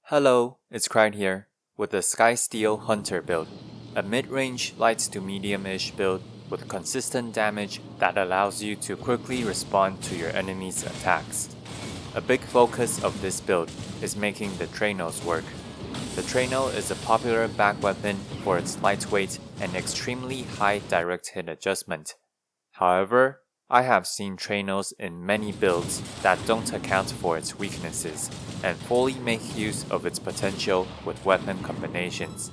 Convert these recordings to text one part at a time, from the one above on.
Hello, it's Cried here, with the Sky Steel Hunter build, a mid-range light to medium-ish build with consistent damage that allows you to quickly respond to your enemy's attacks. A big focus of this build is making the Truenos work. The Trueno is a popular back weapon for its lightweight and extremely high direct hit adjustment. However, I have seen Truenos in many builds that don't account for its weaknesses and fully make use of its potential with weapon combinations.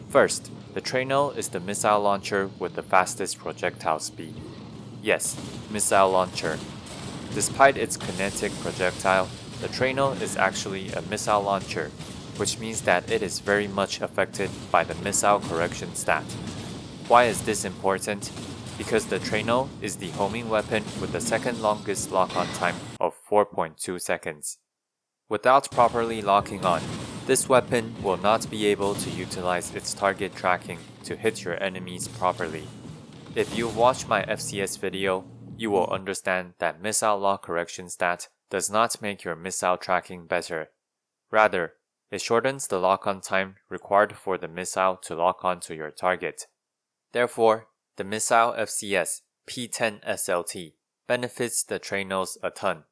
First, the Trueno is the missile launcher with the fastest projectile speed. Yes, missile launcher. Despite its kinetic projectile, the Trueno is actually a missile launcher, which means that it is very much affected by the missile correction stat. Why is this important? Because the Trueno is the homing weapon with the second longest lock-on time of 4.2 seconds. Without properly locking on, this weapon will not be able to utilize its target tracking to hit your enemies properly. If you've watched my FCS video, you will understand that missile lock correction stat does not make your missile tracking better. Rather, it shortens the lock-on time required for the missile to lock on to your target. Therefore, the missile FCS P10 SLT benefits the Truenos a ton.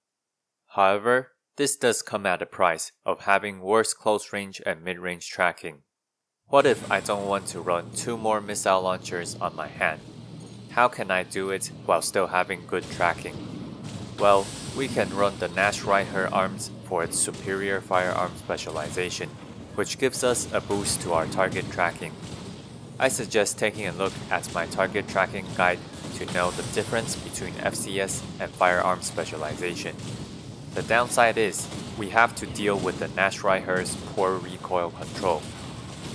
However, this does come at a price of having worse close range and mid-range tracking. What if I don't want to run 2 more missile launchers on my hand? How can I do it while still having good tracking? Well, we can run the Nash Riker arms for its superior firearm specialization, which gives us a boost to our target tracking. I suggest taking a look at my target tracking guide to know the difference between FCS and firearm specialization. The downside is, we have to deal with the Nash Riker's poor recoil control.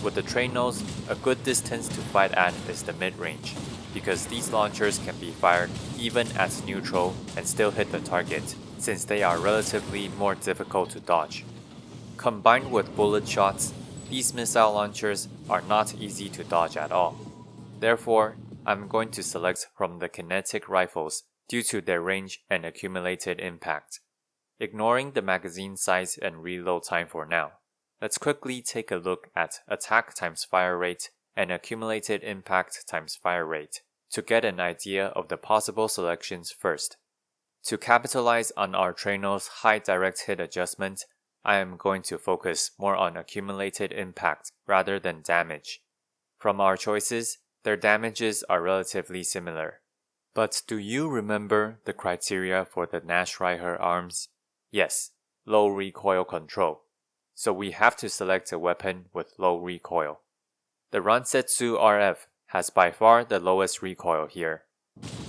With the Truenos, a good distance to fight at is the mid-range, because these launchers can be fired even at neutral and still hit the target, since they are relatively more difficult to dodge. Combined with bullet shots, these missile launchers are not easy to dodge at all. Therefore, I'm going to select from the kinetic rifles due to their range and accumulated impact. Ignoring the magazine size and reload time for now, let's quickly take a look at attack times fire rate and accumulated impact times fire rate to get an idea of the possible selections first. To capitalize on our Trueno's high direct hit adjustment, I am going to focus more on accumulated impact rather than damage. From our choices, their damages are relatively similar. But do you remember the criteria for the Nash Riker arms? Yes, low recoil control. So we have to select a weapon with low recoil. The Ransetsu RF has by far the lowest recoil here.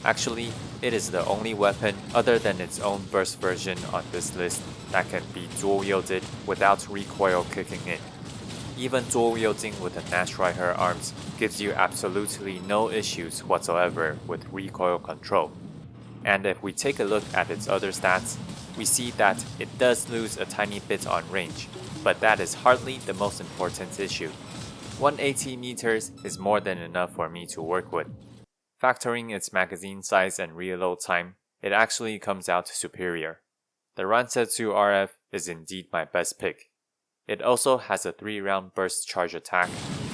Actually, it is the only weapon other than its own burst version on this list that can be dual-wielded without recoil kicking in. Even dual-wielding with the Nash Riker arms gives you absolutely no issues whatsoever with recoil control. And if we take a look at its other stats, we see that it does lose a tiny bit on range, but that is hardly the most important issue. 180 meters is more than enough for me to work with. Factoring its magazine size and reload time, it actually comes out superior. The Ransetsu RF is indeed my best pick. It also has a 3-round burst charge attack,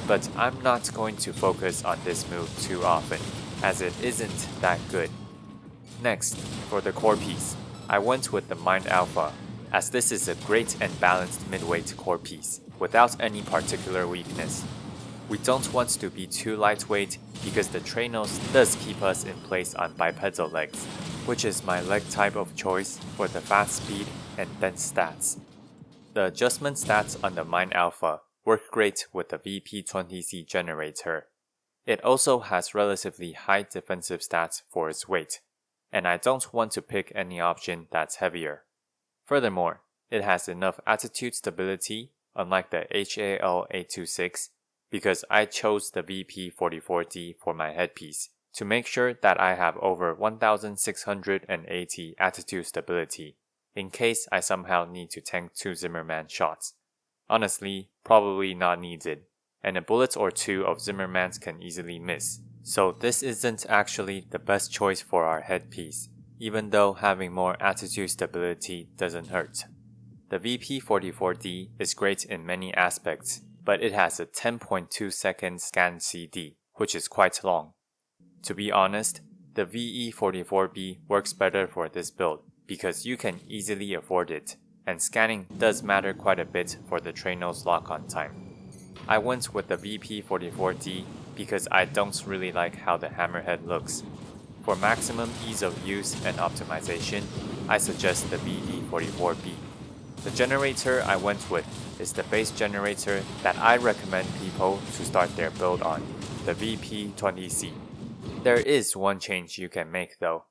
but I'm not going to focus on this move too often, as it isn't that good. Next, for the core piece, I went with the Mind Alpha, as this is a great and balanced midweight core piece, without any particular weakness. We don't want to be too lightweight because the Truenos does keep us in place on bipedal legs, which is my leg type of choice for the fast speed and dense stats. The adjustment stats on the Mind Alpha work great with the VP20C generator. It also has relatively high defensive stats for its weight, and I don't want to pick any option that's heavier. Furthermore, it has enough attitude stability, unlike the HAL 826, because I chose the VP44D for my headpiece to make sure that I have over 1680 attitude stability, in case I somehow need to tank 2 Zimmerman shots. Honestly, probably not needed, and a bullet or 2 of Zimmerman's can easily miss, so this isn't actually the best choice for our headpiece, even though having more attitude stability doesn't hurt. The VP44D is great in many aspects, but it has a 10.2 second scan CD, which is quite long. To be honest, the VE44B works better for this build because you can easily afford it, and scanning does matter quite a bit for the Trueno's lock-on time. I went with the VP44D because I don't really like how the hammerhead looks. For maximum ease of use and optimization, I suggest the VE44B. The generator I went with is the base generator that I recommend people to start their build on, the VP20C. There is one change you can make though.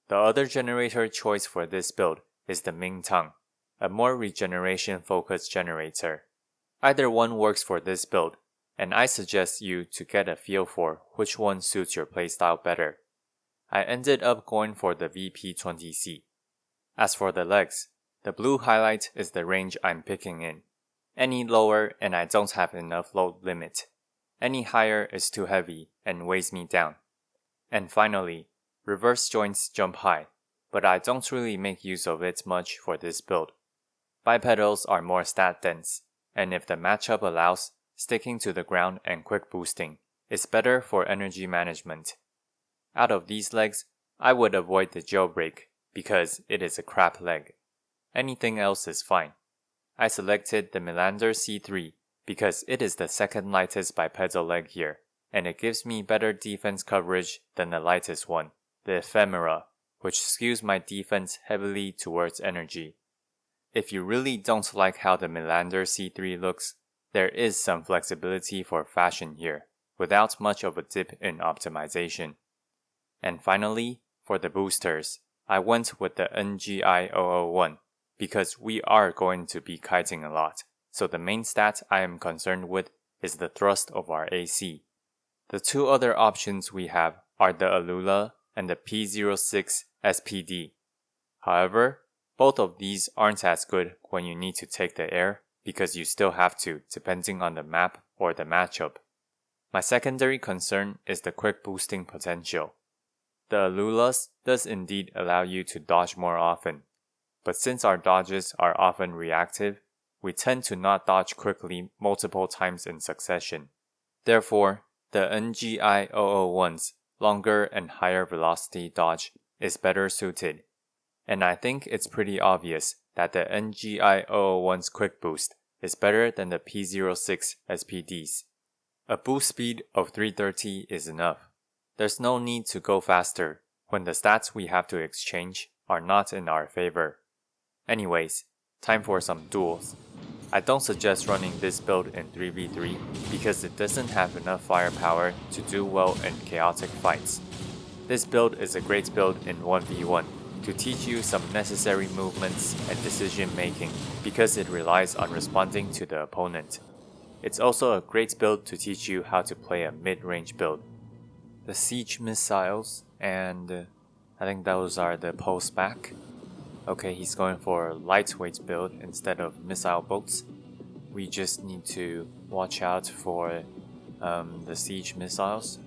The other generator choice for this build is the Mingtang, a more regeneration focused generator. Either one works for this build, and I suggest you to get a feel for which one suits your playstyle better. I ended up going for the VP20C. As for the legs, the blue highlight is the range I'm picking in. Any lower and I don't have enough load limit. Any higher is too heavy and weighs me down. And finally, reverse joints jump high, but I don't really make use of it much for this build. Bipedals are more stat dense, and if the matchup allows, sticking to the ground and quick boosting is better for energy management. Out of these legs, I would avoid the jailbreak because it is a crap leg. Anything else is fine. I selected the Melander C3 because it is the second lightest bipedal leg here, and it gives me better defense coverage than the lightest one, the Ephemera, which skews my defense heavily towards energy. If you really don't like how the Melander C3 looks, there is some flexibility for fashion here, without much of a dip in optimization. And finally, for the boosters, I went with the NGI001 because we are going to be kiting a lot, so the main stat I am concerned with is the thrust of our AC. The two other options we have are the Alula and the P06 SPD. However, both of these aren't as good when you need to take the air because you still have to depending on the map or the matchup. My secondary concern is the quick boosting potential. The Alulas does indeed allow you to dodge more often, but since our dodges are often reactive, we tend to not dodge quickly multiple times in succession. Therefore, the NGI001's longer and higher velocity dodge is better suited, and I think it's pretty obvious that the NGI001's quick boost is better than the P06 SPD's. A boost speed of 330 is enough. There's no need to go faster when the stats we have to exchange are not in our favor. Anyways, time for some duels. I don't suggest running this build in 3v3 because it doesn't have enough firepower to do well in chaotic fights. This build is a great build in 1v1 to teach you some necessary movements and decision making because it relies on responding to the opponent. It's also a great build to teach you how to play a mid-range build. The siege missiles and I think those are the pulse back. Okay, he's going for a lightweight build instead of missile bolts. We just need to watch out for the siege missiles.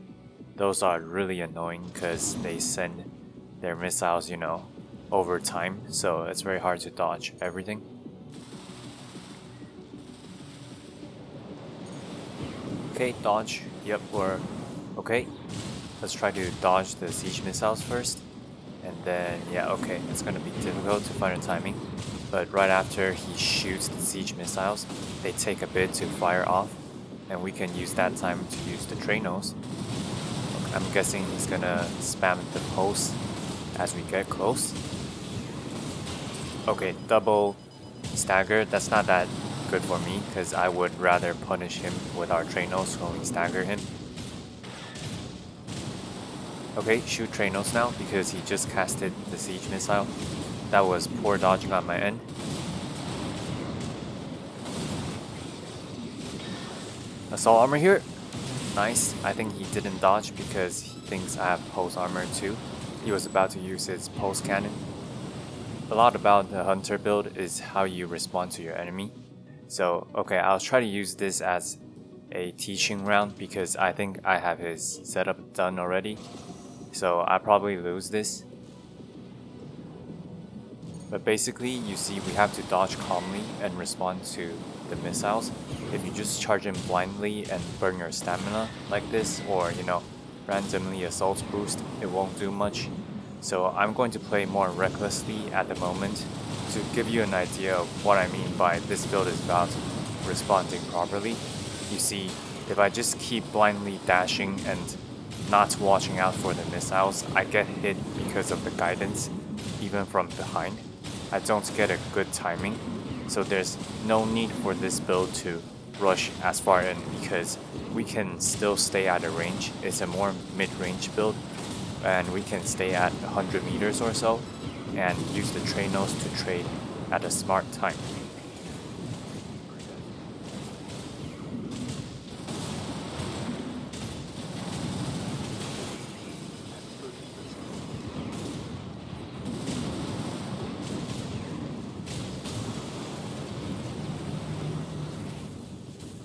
Those are really annoying because they send their missiles, over time, so it's very hard to dodge everything. Okay, dodge. Yep, we're okay. Let's try to dodge the siege missiles first. And then, okay, it's gonna be difficult to find a timing. But right after he shoots the siege missiles, they take a bit to fire off. And we can use that time to use the Truenos. I'm guessing he's gonna spam the pulse as we get close. Okay, double stagger. That's not that good for me because I would rather punish him with our Truenos when we stagger him. Okay, shoot Truenos now because he just casted the siege missile. That was poor dodging on my end. Assault armor here. Nice. I think he didn't dodge because he thinks I have pulse armor too. He was about to use his pulse cannon. A lot about the hunter build is how you respond to your enemy. So, okay, I'll try to use this as a teaching round because I think I have his setup done already. So I'll probably lose this. But basically, you see we have to dodge calmly and respond to the missiles. If you just charge in blindly and burn your stamina like this, or randomly assault boost, it won't do much. So I'm going to play more recklessly at the moment to give you an idea of what I mean by this build is about responding properly. You see, if I just keep blindly dashing and not watching out for the missiles, I get hit because of the guidance, even from behind. I don't get a good timing, so there's no need for this build to rush as far in because we can still stay at a range. It's a more mid-range build, and we can stay at 100 meters or so and use the Truenos to trade at a smart time.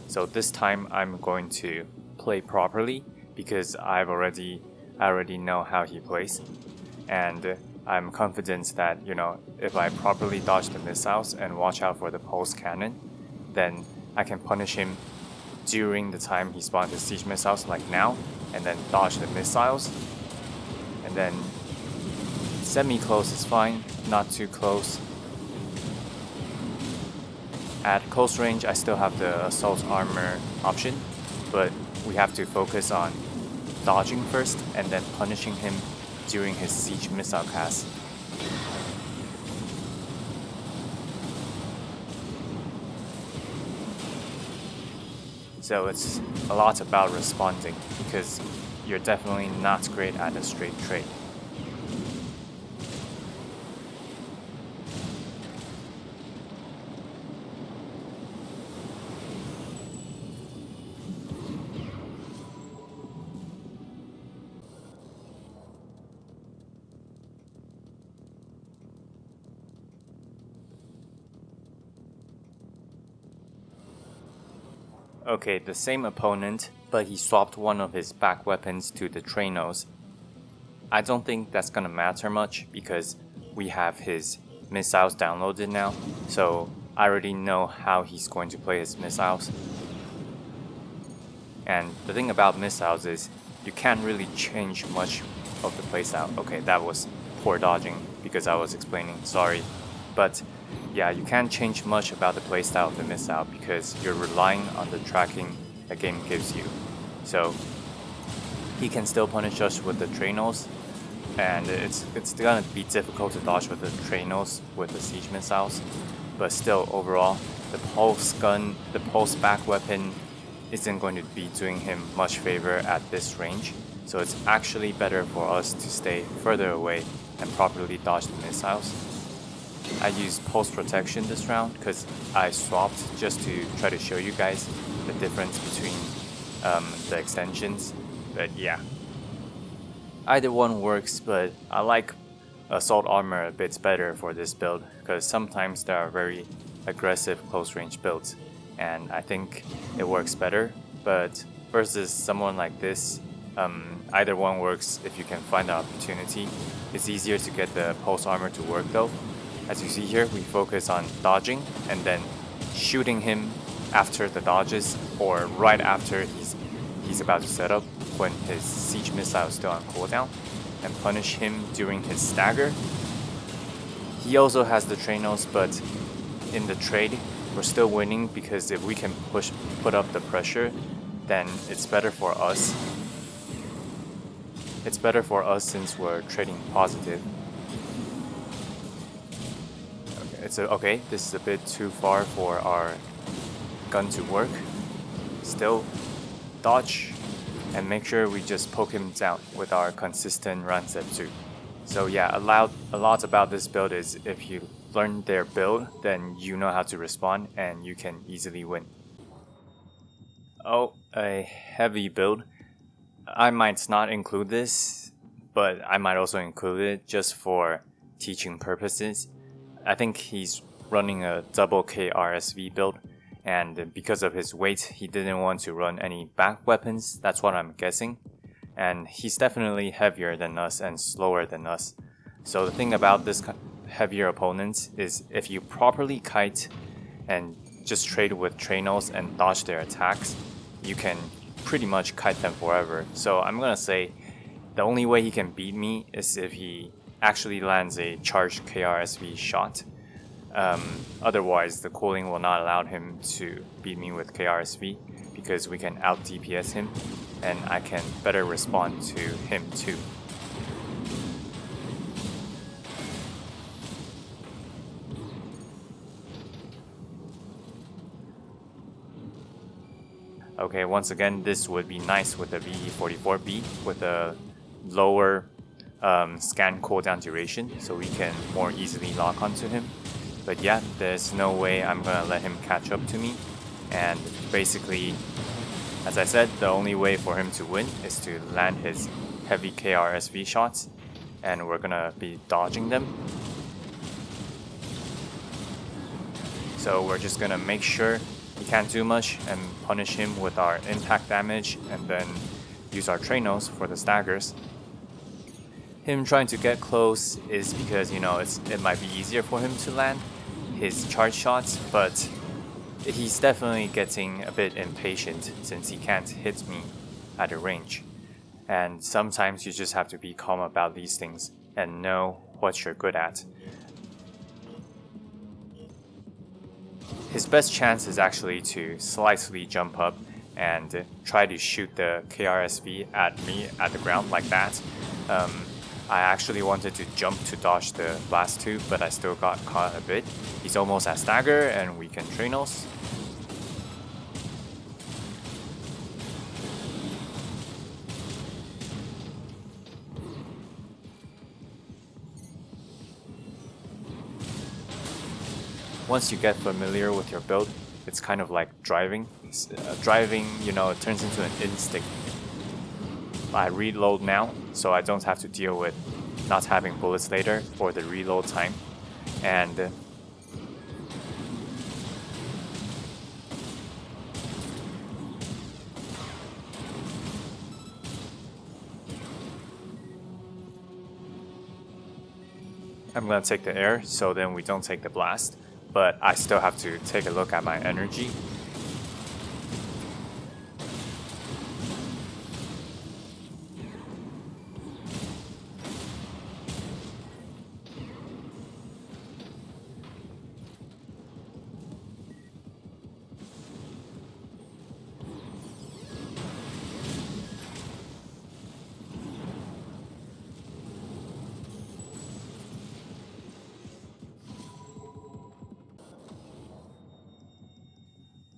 So this time I'm going to play properly because I already know how he plays, and I'm confident that if I properly dodge the missiles and watch out for the pulse cannon, then I can punish him during the time he spawns his siege missiles like now, and then dodge the missiles, and then semi-close is fine, not too close. At close range, I still have the assault armor option, but we have to focus on dodging first and then punishing him during his siege missile cast. So it's a lot about responding because you're definitely not great at a straight trade. Okay, the same opponent, but he swapped one of his back weapons to the Truenos. I don't think that's gonna matter much because we have his missiles downloaded now, so I already know how he's going to play his missiles. And the thing about missiles is you can't really change much of the playstyle. Okay, that was poor dodging because I was explaining, sorry. But yeah, you can't change much about the playstyle of the missile because you're relying on the tracking the game gives you. So he can still punish us with the Truenos, and it's gonna be difficult to dodge with the Truenos with the siege missiles. But still, overall, the pulse gun, the pulse back weapon isn't going to be doing him much favor at this range. So it's actually better for us to stay further away and properly dodge the missiles. I used pulse protection this round because I swapped just to try to show you guys the difference between the extensions, but yeah. Either one works, but I like assault armor a bit better for this build because sometimes there are very aggressive close range builds and I think it works better, but versus someone like this, either one works if you can find the opportunity. It's easier to get the pulse armor to work though. As you see here, we focus on dodging and then shooting him after the dodges or right after he's about to set up when his siege missile is still on cooldown, and punish him during his stagger. He also has the Truenos, but in the trade, we're still winning because if we can put up the pressure, then it's better for us. It's better for us since we're trading positive. Okay, this is a bit too far for our gun to work. Still, dodge and make sure we just poke him down with our consistent run Zepsu. So yeah, a lot about this build is if you learn their build, then you know how to respond and you can easily win. Oh, a heavy build. I might not include this, but I might also include it just for teaching purposes. I think he's running a double K RSV build, and because of his weight, he didn't want to run any back weapons, that's what I'm guessing. And he's definitely heavier than us and slower than us. So the thing about this heavier opponents is if you properly kite and just trade with Truenos and dodge their attacks, you can pretty much kite them forever. So I'm gonna say the only way he can beat me is if he actually lands a charged KRSV shot. Otherwise, the cooling will not allow him to beat me with KRSV because we can out DPS him and I can better respond to him too. Okay, once again, this would be nice with the VE44B with a lower scan cooldown duration, so we can more easily lock onto him. But yeah, there's no way I'm gonna let him catch up to me. And basically, as I said, the only way for him to win is to land his heavy KRSV shots, and we're gonna be dodging them. So we're just gonna make sure he can't do much and punish him with our impact damage, and then use our Truenos for the staggers. Him trying to get close is because, you know, it might be easier for him to land his charge shots, but he's definitely getting a bit impatient since he can't hit me at a range. And sometimes you just have to be calm about these things and know what you're good at. His best chance is actually to slightly jump up and try to shoot the KRSV at me at the ground like that. I actually wanted to jump to dodge the blast tube, but I still got caught a bit. He's almost at stagger and we can Truenos. Once you get familiar with your build, it's kind of like driving. Driving, you know, it turns into an instinct. I reload now, so I don't have to deal with not having bullets later or the reload time. And I'm gonna take the air, so then we don't take the blast. But I still have to take a look at my energy.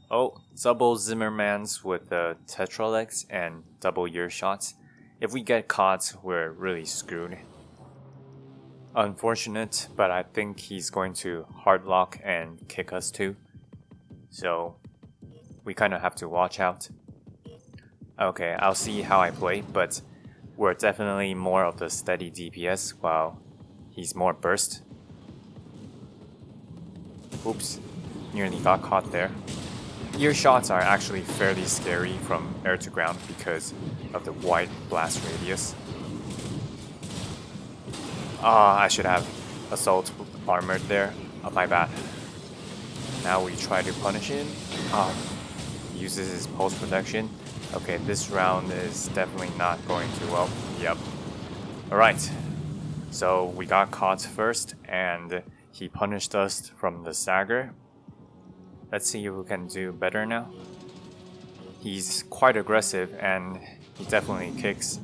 Oh, double Zimmermans with the Tetralex and double ear shots. If we get caught, we're really screwed. Unfortunate, but I think he's going to hard lock and kick us too. So we kind of have to watch out. Okay, I'll see how I play, but we're definitely more of the steady DPS while he's more burst. Oops, nearly got caught there. Ear shots are actually fairly scary from air to ground because of the wide blast radius. I should have assault armored there. Oh, my bad. Now we try to punish him. He uses his pulse protection. Okay, this round is definitely not going too well. Yep. Alright. So we got caught first and he punished us from the stagger. Let's see if we can do better now. He's quite aggressive and he definitely kicks.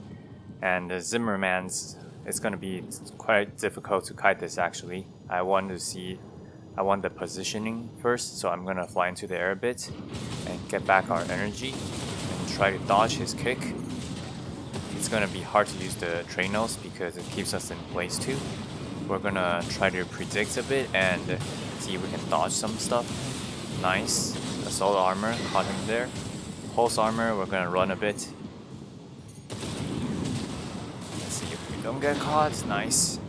And the Zimmerman's, it's gonna be quite difficult to kite this actually. I want the positioning first, so I'm gonna fly into the air a bit and get back our energy and try to dodge his kick. It's gonna be hard to use the Truenos because it keeps us in place too. We're gonna try to predict a bit and see if we can dodge some stuff. Nice. Assault armor, caught him there. Pulse armor, we're gonna run a bit. Let's see if we don't get caught. Nice.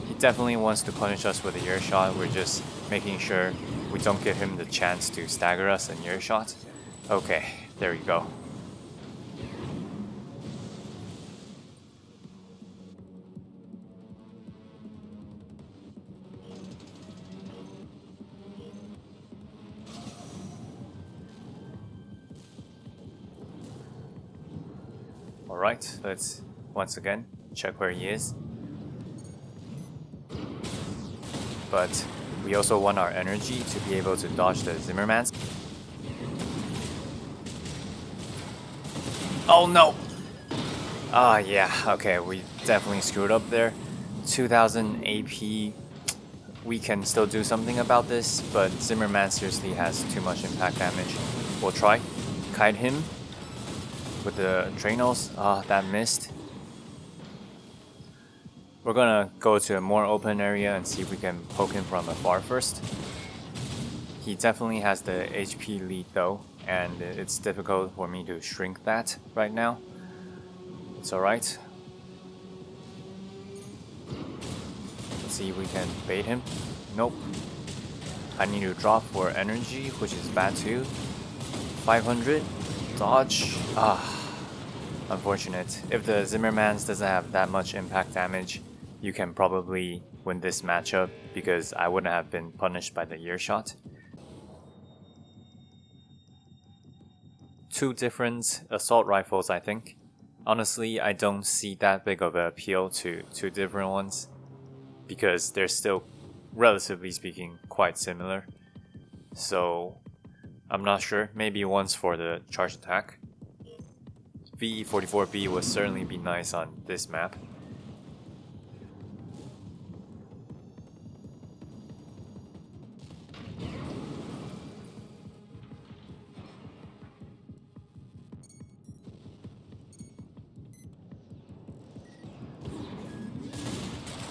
He definitely wants to punish us with a ear shot. We're just making sure we don't give him the chance to stagger us in ear shot. Okay, there you go. Alright, let's once again check where he is. But we also want our energy to be able to dodge the Zimmermans. Oh no! Ah, yeah, okay, we definitely screwed up there. 2000 AP, we can still do something about this, but Zimmerman seriously has too much impact damage. We'll try. Kite him with the Truenos. Ah, that missed. We're gonna go to a more open area and see if we can poke him from afar first. He definitely has the HP lead though, and it's difficult for me to shrink that right now. It's alright. Let's see if we can bait him. Nope. I need to drop for energy, which is bad too. 500. Dodge. Ah. Unfortunate. If the Zimmermans doesn't have that much impact damage, you can probably win this matchup because I wouldn't have been punished by the ear shot. Two different assault rifles, I think. Honestly, I don't see that big of an appeal to two different ones because they're still, relatively speaking, quite similar. So, I'm not sure. Maybe one's for the charge attack. VE44B would certainly be nice on this map.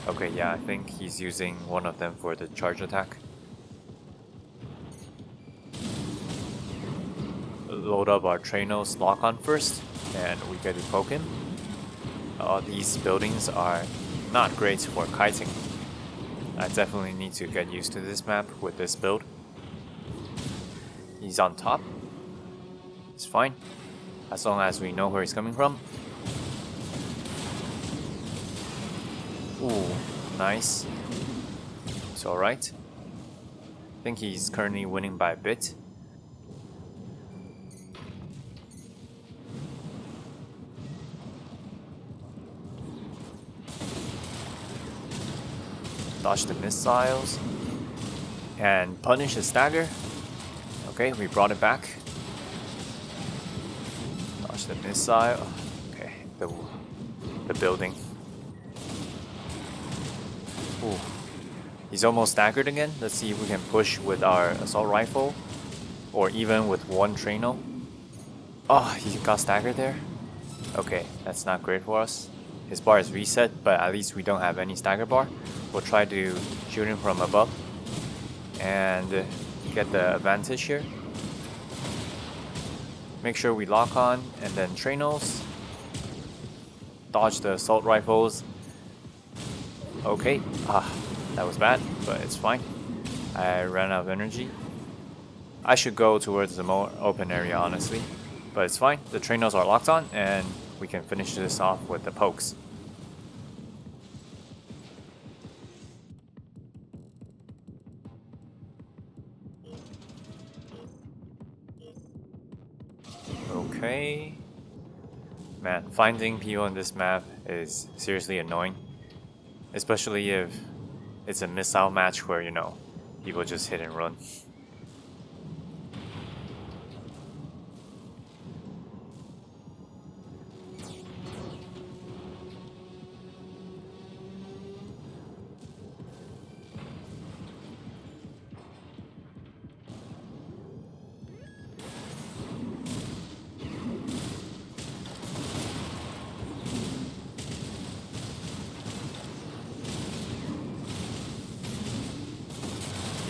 Okay, yeah, I think he's using one of them for the charge attack. Load up our Trueno's lock on first, and we get to poke him. These buildings are not great for kiting. I definitely need to get used to this map with this build. He's on top. It's fine, as long as we know where he's coming from. Ooh, nice. It's alright. I think he's currently winning by a bit. Dodge the missiles. And punish the stagger. Okay, we brought it back. Dodge the missile. Okay, the building. Ooh. He's almost staggered again. Let's see if we can push with our assault rifle. Or even with one Trueno. Oh, he got staggered there. Okay, that's not great for us. His bar is reset, but at least we don't have any stagger bar. We'll try to shoot him from above. And get the advantage here. Make sure we lock on and then Truenos. Dodge the assault rifles. Okay, that was bad, but it's fine. I ran out of energy. I should go towards the more open area, honestly. But it's fine, the Truenos are locked on, and we can finish this off with the pokes. Okay. Man, finding people on this map is seriously annoying. Especially if it's a missile match where, you know, people just hit and run.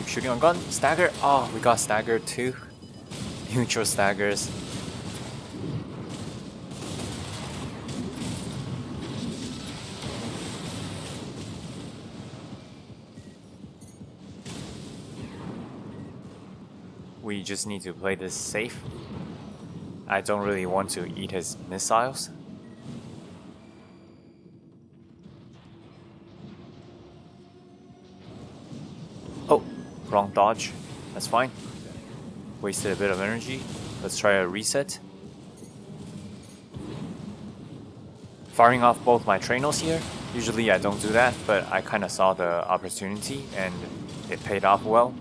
Shooting on gun, stagger. Oh, we got staggered too. Neutral staggers. We just need to play this safe. I don't really want to eat his missiles. Oh, wrong dodge. That's fine. Wasted a bit of energy. Let's try a reset. firing off both my Truenos here. Usually I don't do that, but I kinda saw the opportunity and it paid off well.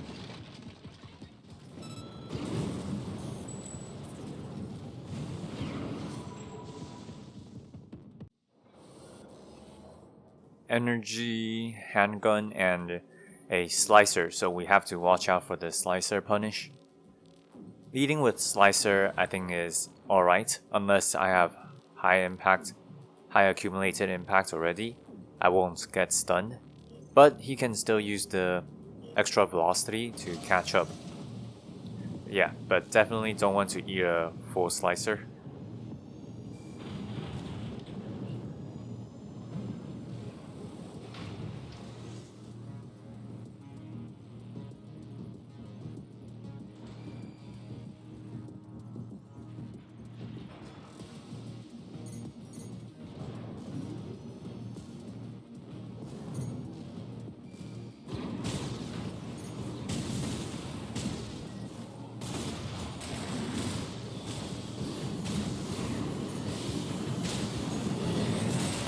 Energy, handgun, and a slicer, so we have to watch out for the slicer punish. Leading with slicer I think is alright, unless I have high accumulated impact already. I won't get stunned, but he can still use the extra velocity to catch up. Yeah, but definitely don't want to eat a full slicer.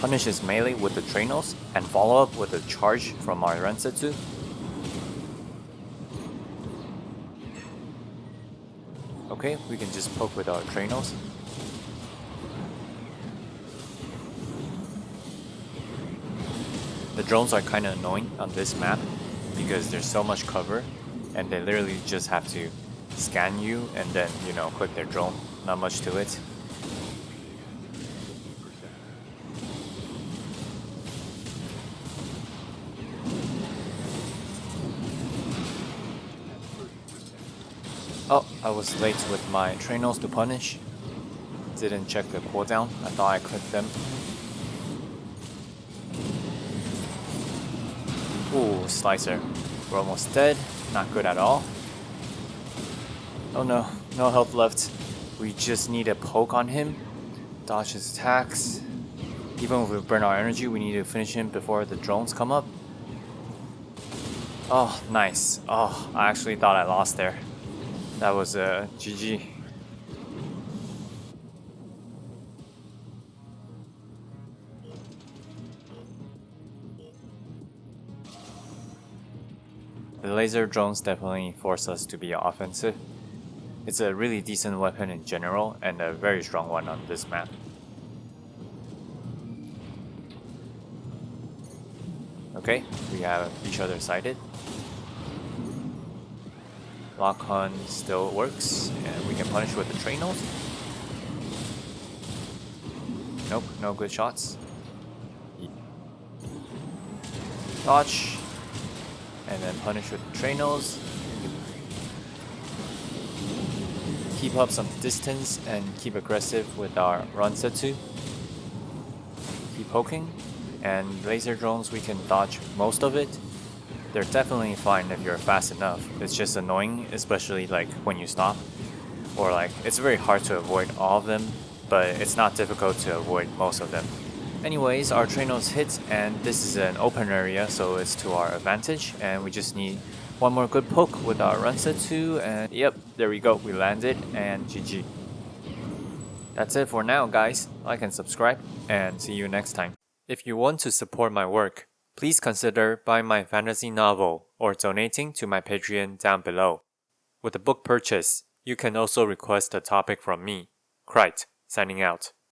Punish his melee with the Truenos and follow up with a charge from our Rensetsu. Okay, we can just poke with our Truenos. The drones are kinda annoying on this map because there's so much cover and they literally just have to scan you and then, click their drone. Not much to it. Oh, I was late with my Truenos to punish. Didn't check the cooldown. I thought I clicked them. Ooh, slicer. We're almost dead. Not good at all. Oh no, no health left. We just need a poke on him. Dodge his attacks. Even if we burn our energy, we need to finish him before the drones come up. Oh, nice. Oh, I actually thought I lost there. That was a GG. The laser drones definitely force us to be offensive. It's a really decent weapon in general and a very strong one on this map. Okay, we have each other sighted. Lock on still works, and we can punish with the Truenos. Nope, no good shots. Dodge, and then punish with the Truenos. Keep up some distance and keep aggressive with our Rensetsu. Keep poking, and laser drones we can dodge most of it. They're definitely fine if you're fast enough. It's just annoying, especially like when you stop. Or like, it's very hard to avoid all of them, but it's not difficult to avoid most of them. Anyways, our Truenos hit, and this is an open area, so it's to our advantage, and we just need one more good poke with our Rensetsu, and yep, there we go, we landed, and GG. That's it for now, guys. Like and subscribe, and see you next time. If you want to support my work, please consider buying my fantasy novel or donating to my Patreon down below. With a book purchase, you can also request a topic from me. Krite, signing out.